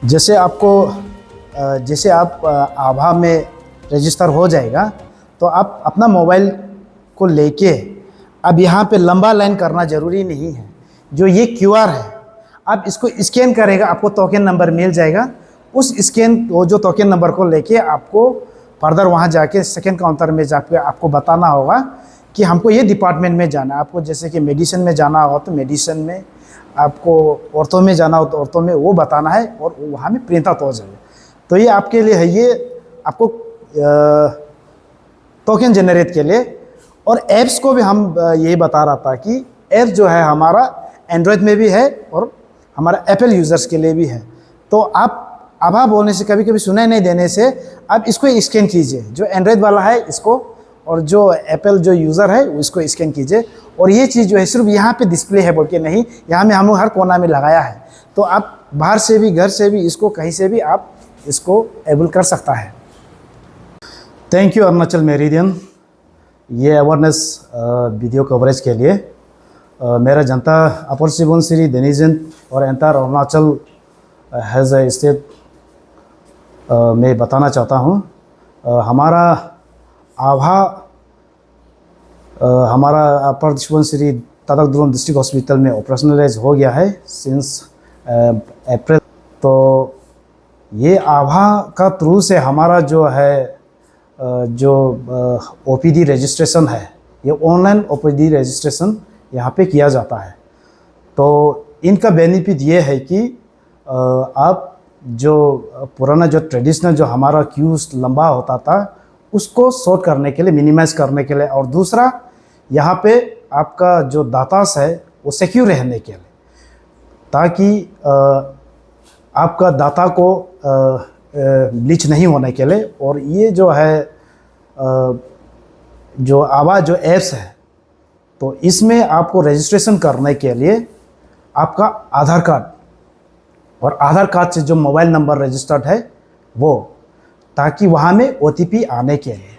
जैसे आपको जैसे आप आभा में रजिस्टर हो जाएगा तो आप अपना मोबाइल को लेके अब यहाँ पे लंबा लाइन करना ज़रूरी नहीं है। जो ये क्यूआर है आप इसको स्कैन करेगा, आपको टोकन नंबर मिल जाएगा। उस स्कैन वो जो टोकन नंबर को लेके आपको फर्दर वहाँ जाके सेकंड काउंटर में जाके आपको बताना होगा कि हमको ये डिपार्टमेंट में जाना है। आपको जैसे कि मेडिसिन में जाना हो तो मेडिसिन में, आपको औरतों में जाना हो तो औरतों में, वो बताना है और वहाँ में प्रिंट आउट हो जाएगा। तो ये आपके लिए है, ये आपको टोकन जनरेट के लिए। और ऐप्स को भी हम यही बता रहा था कि ऐप जो है हमारा एंड्रॉयड में भी है और हमारा एप्पल यूज़र्स के लिए भी है। तो आप आभा बोलने से, कभी कभी सुनाई नहीं देने से, आप इसको स्कैन कीजिए। जो एंड्रॉयड वाला है इसको, और जो एप्पल जो यूज़र है उसको स्कैन कीजिए। और ये चीज़ जो है सिर्फ यहाँ पे डिस्प्ले है बोल के नहीं, यहाँ में हम हर कोना में लगाया है। तो आप बाहर से भी, घर से भी, इसको कहीं से भी आप इसको एबल कर सकता है। थैंक यू अरुणाचल मेरिडियन ये अवेयरनेस वीडियो कवरेज के लिए। मेरा जनता अपर सुबनसिरी, देनिजन और entire Arunachal has a state मैं बताना चाहता हूँ। हमारा आभा हमारा अपर सुबनसिरी तादक दुलोम डिस्ट्रिक्ट हॉस्पिटल में ऑपरेशनलाइज हो गया है सिंस अप्रैल। तो ये आभा का थ्रू से हमारा जो है जो ओपीडी रजिस्ट्रेशन है, ये ऑनलाइन ओपीडी रजिस्ट्रेशन यहाँ पे किया जाता है। तो इनका बेनिफिट ये है कि आप जो पुराना जो ट्रेडिशनल जो हमारा क्यूज़ लंबा होता था उसको शॉर्ट करने के लिए, मिनिमाइज़ करने के लिए, और दूसरा यहाँ पे आपका जो डाटास है वो सिक्योर रहने के लिए, ताकि आपका डाटा को लीच नहीं होने के लिए। और ये जो है जो आभा जो ऐप्स है, तो इसमें आपको रजिस्ट्रेशन करने के लिए आपका आधार कार्ड और आधार कार्ड से जो मोबाइल नंबर रजिस्टर्ड है वो, ताकि वहाँ में ओटीपी आने के लिए।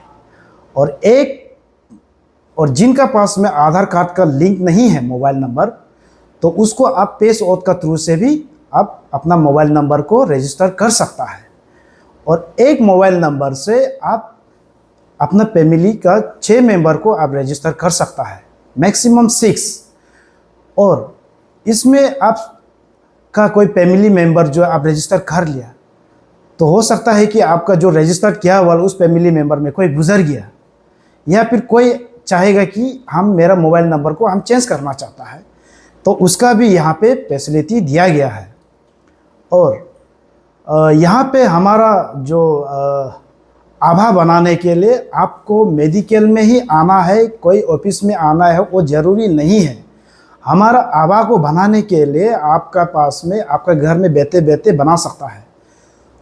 और जिनका पास में आधार कार्ड का लिंक नहीं है मोबाइल नंबर, तो उसको आप पेस ऑथ का थ्रू से भी आप अपना मोबाइल नंबर को रजिस्टर कर सकता है। और एक मोबाइल नंबर से आप अपना फैमिली का 6 मेंबर को आप रजिस्टर कर सकता है, मैक्सिमम 6। और इसमें आप का कोई फैमिली मेंबर जो आप रजिस्टर कर लिया, तो हो सकता है कि आपका जो रजिस्टर किया हुआ उस फैमिली मेंबर में कोई गुजर गया, या फिर कोई चाहेगा कि हम मेरा मोबाइल नंबर को हम चेंज करना चाहता है, तो उसका भी यहाँ पे फैसिलिटी दिया गया है। और यहाँ पे हमारा जो आभा बनाने के लिए आपको मेडिकल में ही आना है, कोई ऑफिस में आना है, वो ज़रूरी नहीं है। हमारा आभा को बनाने के लिए आपका पास में, आपका घर में बैठे बैठे बना सकता है।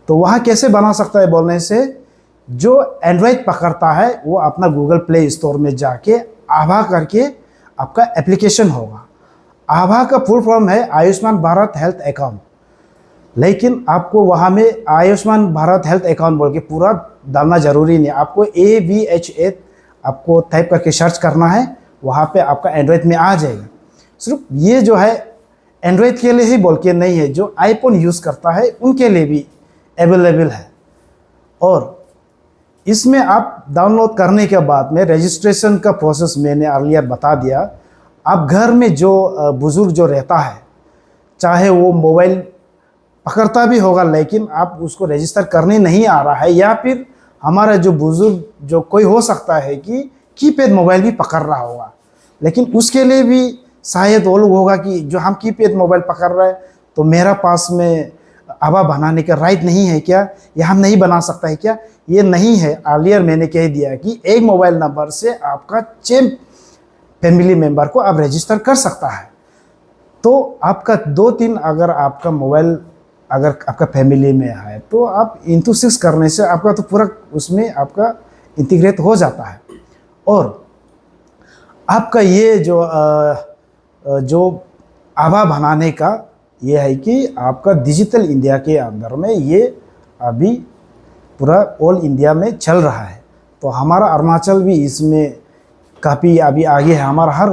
तो वहाँ कैसे बना सकता है बोलने से, जो एंड्रॉयड पकड़ता है वो अपना गूगल प्ले स्टोर में जाके आभा करके आपका एप्लीकेशन होगा। आभा का फुल फॉर्म है आयुष्मान भारत हेल्थ अकाउंट, लेकिन आपको वहाँ में आयुष्मान भारत हेल्थ अकाउंट बोल के पूरा डालना ज़रूरी नहीं। आपको AVH8 आपको टाइप करके सर्च करना है, वहाँ पे आपका एंड्रॉयड में आ जाएगा। सिर्फ ये जो है एंड्रॉयड के लिए ही बोल के नहीं है, जो आईफोन यूज़ करता है उनके लिए भी अवेलेबल है। और इसमें आप डाउनलोड करने के बाद में रजिस्ट्रेशन का प्रोसेस मैंने अर्लियर बता दिया। आप घर में जो बुज़ुर्ग जो रहता है, चाहे वो मोबाइल पकड़ता भी होगा लेकिन आप उसको रजिस्टर करने नहीं आ रहा है, या फिर हमारा जो बुज़ुर्ग जो कोई हो सकता है कि कीपैड मोबाइल भी पकड़ रहा होगा, लेकिन उसके लिए भी शायद वो लोग होगा कि जो हम कीपैड मोबाइल पकड़ रहे हैं तो मेरा पास में आभा बनाने का राइट नहीं है क्या, या हम नहीं बना सकता है क्या? ये नहीं है। अर्लियर मैंने कह दिया कि एक मोबाइल नंबर से आपका 6 फैमिली मेंबर को आप रजिस्टर कर सकता है। तो आपका 2-3 अगर आपका मोबाइल अगर आपका फैमिली में है तो आप इंटू 6 करने से आपका तो पूरा उसमें आपका इंटीग्रेट हो जाता है। और आपका ये जो आभा बनाने का ये है कि आपका डिजिटल इंडिया के अंदर में ये अभी पूरा ऑल इंडिया में चल रहा है। तो हमारा अरुणाचल भी इसमें काफ़ी अभी आगे है। हमारा हर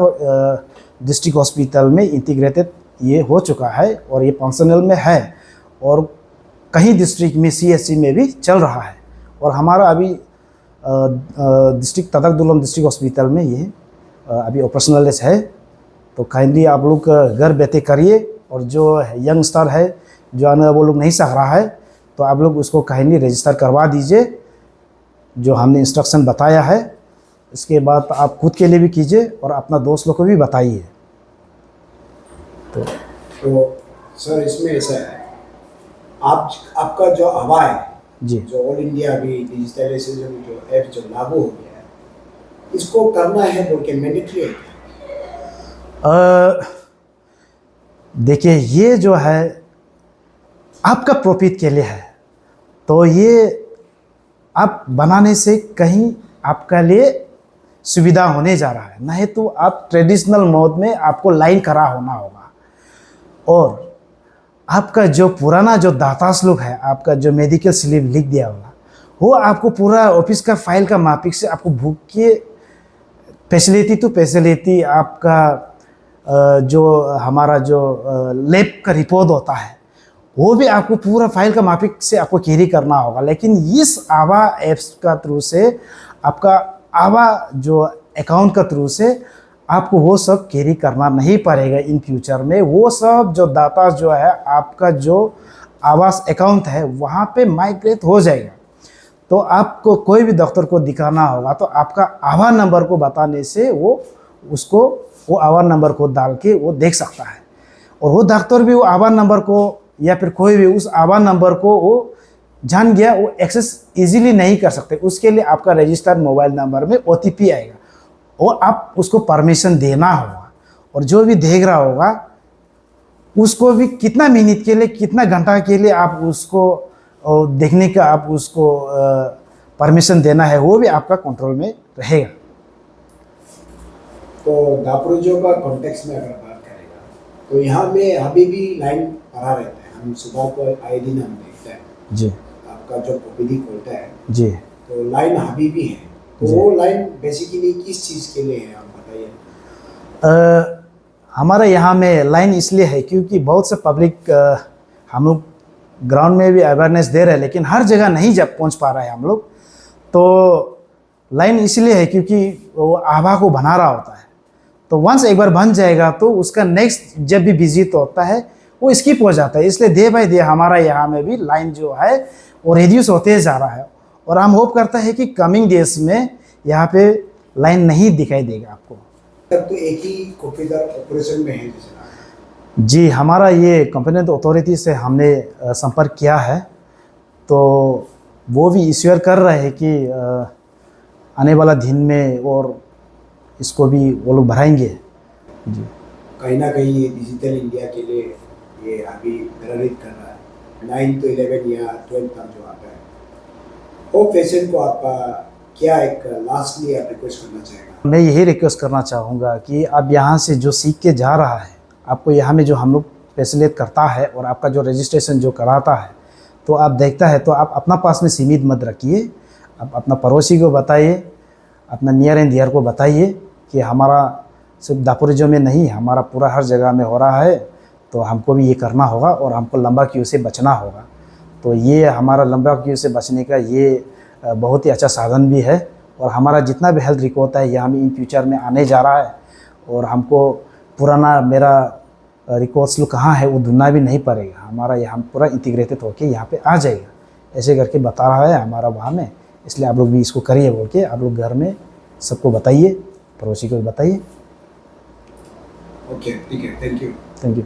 डिस्ट्रिक्ट हॉस्पिटल में इंटीग्रेटेड ये हो चुका है और ये फंक्शनल में है। और कहीं डिस्ट्रिक्ट में CSC में भी चल रहा है। और हमारा अभी डिस्ट्रिक्ट तदक-दुर्लम डिस्ट्रिक्ट हॉस्पिटल में ये अभी ऑपरेशनलेस है। तो काइंडली आप लोग घर बैठे करिए, और जो यंगस्टर है जो आने वो लोग नहीं सह रहा है, तो आप लोग उसको काइंडली रजिस्टर करवा दीजिए जो हमने इंस्ट्रक्शन बताया है। इसके बाद आप खुद के लिए भी कीजिए और अपना दोस्त लोग को भी बताइए। तो सर इसमें ऐसा है, आपका जो आवा है जी, जो ऑल इंडिया अभी डिजिटलाइजेशन जो ऐप जो लागू हो गया है, इसको करना है बोल के मैंडेटरी है? देखिए ये जो है आपका प्रॉफिट के लिए है, तो ये आप बनाने से कहीं आपका लिए सुविधा होने जा रहा है, नहीं तो आप ट्रेडिशनल मोड में आपको लाइन खड़ा होना होगा। और आपका जो पुराना जो दातास लोग है, आपका जो मेडिकल स्लिप लिख दिया होगा, वो आपको पूरा ऑफिस का फाइल का माफिक से आपको भूख के फैसिलिटी टू फैसिलिटी आपका जो हमारा जो लैब का रिपोर्ट होता है वो भी आपको पूरा फाइल का माफिक से आपको कैरी करना होगा। लेकिन इस आवा एप्स का थ्रू से, आपका आवा जो अकाउंट का थ्रू से आपको वो सब कैरी करना नहीं पड़ेगा इन फ्यूचर में। वो सब जो डाटा जो है आपका जो आवास अकाउंट है वहाँ पे माइग्रेट हो जाएगा। तो आपको कोई भी डॉक्टर को दिखाना होगा तो आपका आवा नंबर को बताने से वो उसको वो आवा नंबर को डाल के वो देख सकता है। और वो डॉक्टर भी वो आवा नंबर को या फिर कोई भी उस आवा नंबर को वो जान गया, वो एक्सेस इजीली नहीं कर सकते। उसके लिए आपका रजिस्टर्ड मोबाइल नंबर में OTP आएगा और आप उसको परमिशन देना होगा। और जो भी देख रहा होगा उसको भी कितना मिनट के लिए, कितना घंटा के लिए आप उसको देखने का आप उसको परमिशन देना है, वो भी आपका कंट्रोल में रहेगा। तो दापुरजो का कॉन्टेक्स्ट में अगर बात करेगा तो यहाँ में अभी भी लाइन पड़ा रहता है। हम सुबह को आए दिन हम देखते हैं जी, आपका जो OPD खोलता है जी, तो लाइन अभी भी है। तो वो लाइन बेसिकली किस चीज़ के लिए है आप बताइए। हमारे यहाँ में लाइन इसलिए है क्योंकि बहुत से पब्लिक हम लोग ग्राउंड में भी अवेयरनेस दे रहे हैं, लेकिन हर जगह नहीं जब पहुँच पा रहा है हम लोग। तो लाइन इसलिए है क्योंकि वो आभा को बना रहा होता है। तो वंस एक बार बन जाएगा तो उसका नेक्स्ट जब भी विजिट होता है वो स्किप हो जाता है। इसलिए डे बाय डे हमारा यहाँ में भी लाइन जो है वो रिड्यूस होते जा रहा है। और हम होप करता है कि कमिंग डेज में यहाँ पे लाइन नहीं दिखाई देगा आपको। तब तो एक ही कॉपीदार ऑपरेशन में है जैसे। जी, हमारा ये कंप्लेंट अथॉरिटी से हमने संपर्क किया है, तो वो भी इश्योर कर रहे हैं कि आने वाला दिन में और इसको भी वो लोग बढ़ाएंगे। जी, कहीं ना कहीं ये डिजिटल इंडिया के लिए ये अभी प्रेरित कर रहा है। 9 to 11 या 12 तक जो आता है वो पेशेंट को आपका क्या एक लास्टली आप रिक्वेस्ट करना चाहेगा? मैं यही रिक्वेस्ट करना चाहूँगा कि आप यहाँ से जो सीख के जा रहा है, आपको यहाँ में जो हम लोग फैसिलिटेट करता है और आपका जो रजिस्ट्रेशन जो कराता है, तो आप देखता है तो आप अपना पास में सीमित मत रखिए। आप अपना पड़ोसी को बताइए, अपना नियर एंड डियर को बताइए कि हमारा सिर्फ दापुरजो में नहीं, हमारा पूरा हर जगह में हो रहा है, तो हमको भी ये करना होगा और हमको लंबा क्यू से बचना होगा। तो ये हमारा लंबा क्यू से बचने का ये बहुत ही अच्छा साधन भी है। और हमारा जितना भी हेल्थ रिकॉर्ड है यहाँ में इन फ्यूचर में आने जा रहा है, और हमको पुराना मेरा रिकॉर्ड्स लोग कहाँ है वो ढूंढना भी नहीं पड़ेगा। हमारा यहाँ पूरा इंटीग्रेटेड होके यहाँ पे आ जाएगा, ऐसे करके बता रहा है हमारा वहाँ में। इसलिए आप लोग भी इसको करिए बोल के आप लोग घर में सबको बताइए, पड़ोसी को बताइए। ओके, ठीक है, थैंक यू। Thank you.